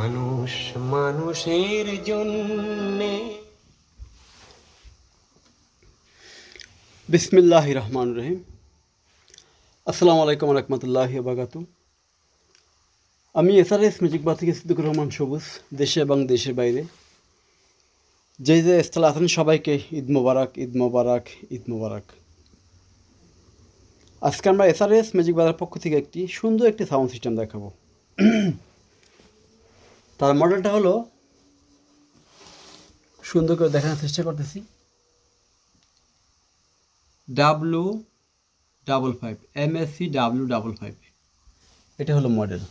মানুষ মানুষের জন্যে। বিসমিল্লাহির রহমানির রহিম। আসসালামু আলাইকুম রহমতুল্লাহি ওয়া বারাকাতুহু। আমি এসআরএস ম্যাজিক বার থেকে সিদ্দিকুর রহমান সবুজ, দেশে এবং দেশের বাইরে যে স্থলে আছেন সবাইকে ঈদ মোবারক, ঈদ মোবারক, ঈদ মোবারক। আজকে আমরা এসআরএস ম্যাজিক বারের পক্ষ থেকে একটি সুন্দর একটি সাউন্ড সিস্টেম দেখাবো। তার মডেলটা হলো, সুন্দর করে দেখানোর চেষ্টা করতেছি, W55 MSC W55, এটা হলো মডেল।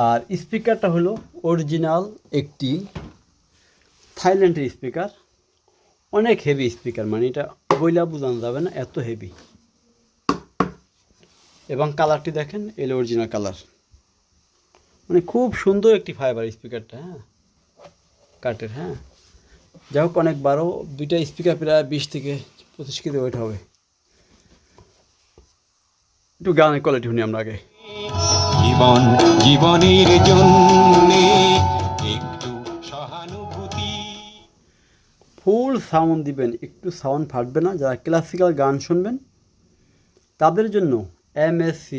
আর স্পিকারটা হলো অরিজিনাল একটি থাইল্যান্ডের স্পিকার, অনেক হেভি স্পিকার, মানে এটা বইলা বোঝানো যাবে না, এত হেভি। এবং কালারটি দেখেন, এলো অরিজিনাল কালার, মানে খুব সুন্দর একটি ফাইবার স্পিকারটা, হ্যাঁ, কাঠের, হ্যাঁ। যাই হোক, অনেক বারো, দুইটা স্পিকার প্রায় 20 থেকে 25 কেজি ওয়েট হবে। একটু গানের কোয়ালিটি শুনি আমরা আগে। জীবনের জন্যে একটু সহানুভূতি। ফুল সাউন্ড দিবেন, একটু সাউন্ড ফাটবে না। যারা ক্লাসিক্যাল গান শুনবেন তাদের জন্য MSC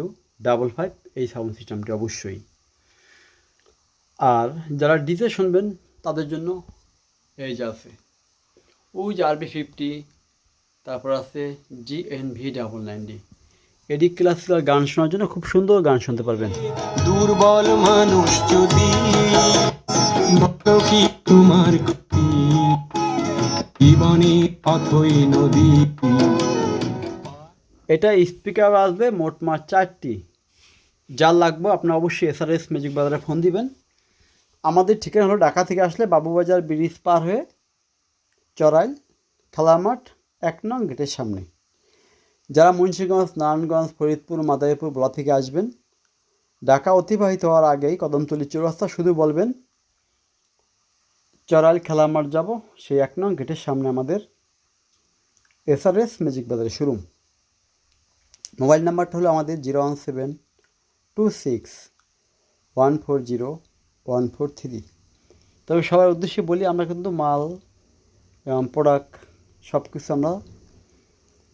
W55 এই সাউন্ড সিস্টেমটি অবশ্যই। আর যারা ডিজে শুনবেন তাদের জন্য এই যে আছে, ওই যে RB50, তারপর আছে GNV99D। এটি ক্লাসিক্যাল গান শোনার জন্য খুব সুন্দর গান শুনতে পারবেন। দুর্বল মানুষ যদি বলো কি তোমার ক্ষতি, জীবনে অথই নদী। এটা স্পিকার আসবে মোট 4টি। যার লাগবে আপনার অবশ্যই এসআরএস ম্যাজিক বাজারে ফোন দিবেন। আমাদের ঠিকানা হলো ঢাকা থেকে আসলে বাবুবাজার ব্রিজ পার হয়ে চড়াইল খেলামাঠ 1 নং গেটের সামনে। যারা মুন্সিগঞ্জ, নারায়ণগঞ্জ, ফরিদপুর, মাদারীপুর, বলা থেকে আসবেন, ঢাকা অতিবাহিত হওয়ার আগেই কদমতলী চৌরাস্তা শুধু বলবেন চড়াইল খেলামাঠ যাব, সেই 1 নং গেটের সামনে আমাদের এসআরএস ম্যাজিক বাজারের শোরুম। মোবাইল নাম্বারটা হলো আমাদের 01726140143। তবে সবার উদ্দেশ্যে বলি, আমরা কিন্তু মাল এবং প্রোডাক্ট সব কিছু আমরা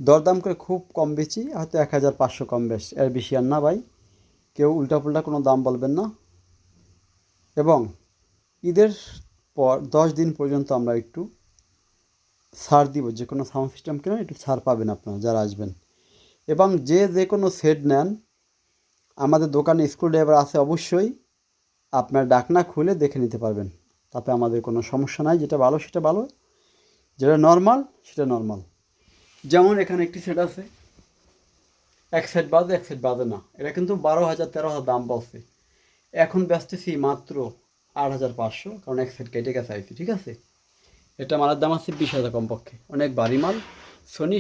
দরদাম করে খুব কম বেচি, হয়তো 1500 কম বেশ, এর বেশি আর না ভাই। কেউ উল্টাপুল্টা কোনো দাম বলবেন না। এবং ঈদের পর 10 দিন পর্যন্ত আমরা একটু ছাড় দিব, যে কোনো সাউন্ড সিস্টেম কেনেন একটু ছাড় পাবেন আপনারা যারা আসবেন। এবং যে কোনো সেট নেন, আমাদের দোকানে স্ক্রু ড্রাইভার আছে, অবশ্যই আপনার ডাকনা খুলে দেখে নিতে পারবেন, তাতে আমাদের কোনো সমস্যা নাই। যেটা ভালো সেটা ভালো, যেটা নর্মাল সেটা নর্মাল। যেমন এখানে একটি সেট আছে, এক সেট বাজে এক সেট বাজে না, এটা কিন্তু 12,000 13,000 দাম বলছে, এখন বেচতেছি মাত্র 8,500, কারণ এক সেট কেটে গেছে আইছি, ঠিক আছে। এটা মালের দাম আছে 20,000 কমপক্ষে, অনেক ভারী মাল। সোনি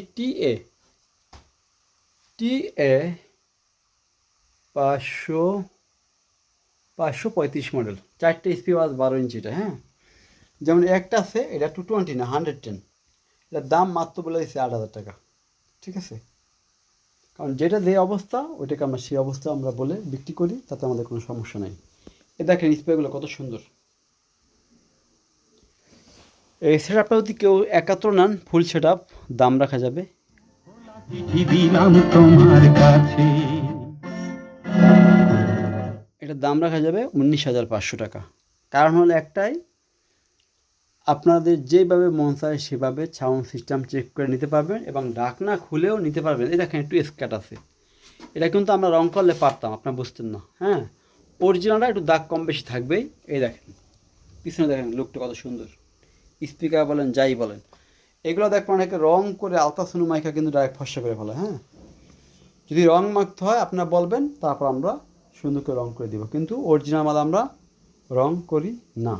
TA 535 মডেল, 4টে স্পিকার, 12 ইঞ্চিটা, হ্যাঁ। যেমন একটা আছে, এটা 220 না 110, এটার দাম মাত্র বলে দিচ্ছে 8,000 টাকা, ঠিক আছে। কারণ যেটা যে অবস্থা ওইটাকে আমরা সেই অবস্থা আমরা বলে বিক্রি করি, তাতে আমাদের কোনো সমস্যা নেই। এ দেখেন স্পিকারগুলো কত সুন্দর। এই সেট আপটা যদি কেউ একাত্র নেন, ফুল সেট আপ, দাম রাখা যাবে, এটার দাম রাখা যাবে 19,500 টাকা। কারণ হলো একটাই, আপনাদের যেভাবে মন চায় সেভাবে সাউন্ড সিস্টেম চেক করে নিতে পারবেন এবং ঢাকনা খুলেও নিতে পারবেন। এই দেখেন একটু স্ক্যাট আছে, এটা কিন্তু আমরা রং করলে পারতাম, আপনার বুঝতেন না, হ্যাঁ। অরিজিনালটা একটু দাগ কম বেশি থাকবেই। এই দেখেন পিছনে দেখেন লুকটা কত সুন্দর, স্পিকার বলেন যাই বলেন, এগুলো দেখবেন অনেকে রং করে আলট্রাসোনো মাইকা কিন্তু ডাইরেক্ট ফর্সা করে ফেলে, হ্যাঁ। যদি রং মাখতে হয় আপনারা বলবেন, তারপর আমরা সুন্দর করে রং করে দিব, কিন্তু অরিজিনাল মাল আমরা রং করি না।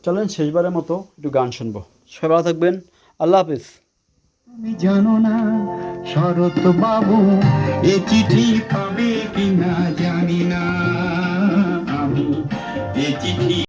চলেন শেষবারের মতো একটু গান শুনবো। সবাই ভালো থাকবেন, আল্লাহ হাফিজ। তুমি জানো না শরৎ বাবু, এ চিঠি পাবে কিনা জানি না আমি, এ চিঠি